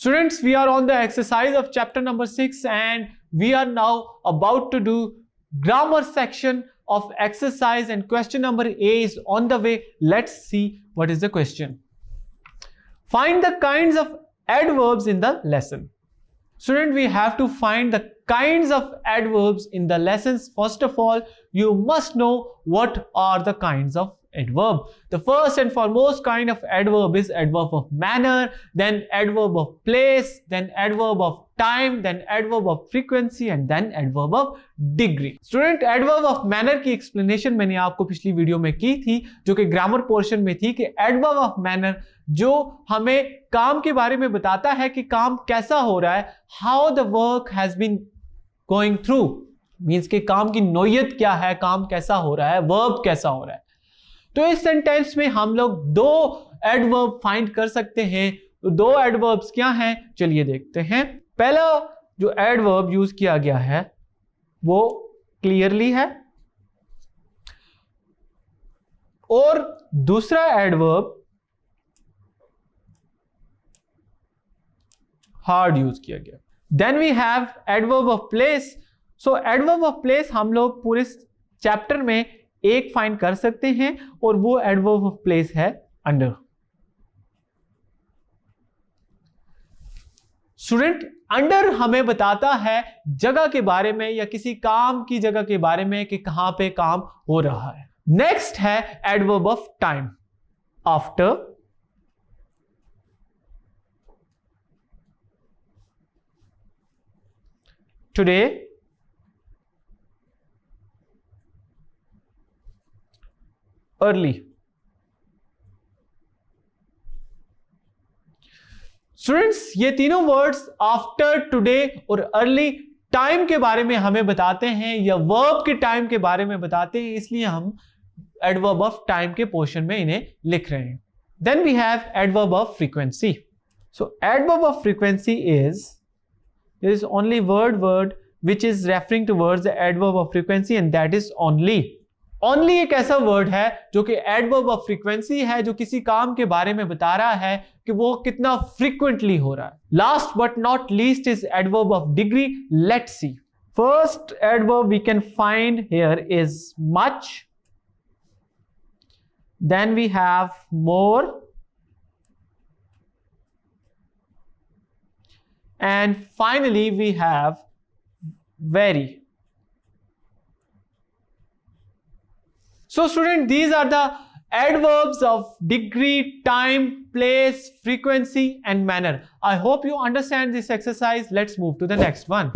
Students, we are on the exercise of chapter number 6 and we are now about to do grammar section of exercise, and question number A is on the way. Let's see what is the question. Find the kinds of adverbs in the lesson. Student, we have to find the kinds of adverbs in the lessons. First of all, you must know what are the kinds of adverb. The first and foremost kind of adverb is adverb of manner, then adverb of place, then adverb of time, then adverb of frequency and then adverb of degree. Student, adverb of manner की explanation मैंने आपको पिछली video में की थी, जो कि grammar portion में थी, कि adverb of manner जो हमें काम के बारे में बताता है कि काम कैसा हो रहा है, how the work has been going through, means कि काम की नोयत क्या है, काम कैसा हो रहा है, वर्ब कैसा हो रहा है. तो इस सेंटेंस में हम लोग दो एडवर्ब फाइंड कर सकते हैं. तो दो एडवर्ब्स क्या हैं, चलिए देखते हैं. पहला जो एडवर्ब यूज किया गया है वो क्लियरली है, और दूसरा एडवर्ब हार्ड यूज किया गया. Then we have adverb of place. So adverb of place हम लोग पूरे चैप्टर में एक फाइंड कर सकते हैं, और वो एडवर्ब ऑफ प्लेस है अंडर. स्टूडेंट, अंडर हमें बताता है जगह के बारे में या किसी काम की जगह के बारे में कि कहां पे काम हो रहा है. नेक्स्ट है adverb of time. After, today, early. Students, ये तीनों वर्ड्स आफ्टर, टुडे और अर्ली टाइम के बारे में हमें बताते हैं या वर्ब के टाइम के बारे में बताते हैं, इसलिए हम एडवर्ब ऑफ टाइम के पोर्शन में इन्हें लिख रहे हैं. Then we have adverb of frequency. So adverb of frequency is, there is only word which is referring towards the adverb of frequency, and that is only. Only एक ऐसा word है जो कि एडवर्ब ऑफ फ्रीक्वेंसी है, जो किसी काम के बारे में बता रहा है कि वो कितना फ्रीक्वेंटली हो रहा है. Last but not least is adverb of degree. Let's see. First adverb we can find here is much. Then we have more, and finally we have very. So student, these are the adverbs of degree, time, place, frequency and manner. I hope you understand this exercise. Let's move to the next one.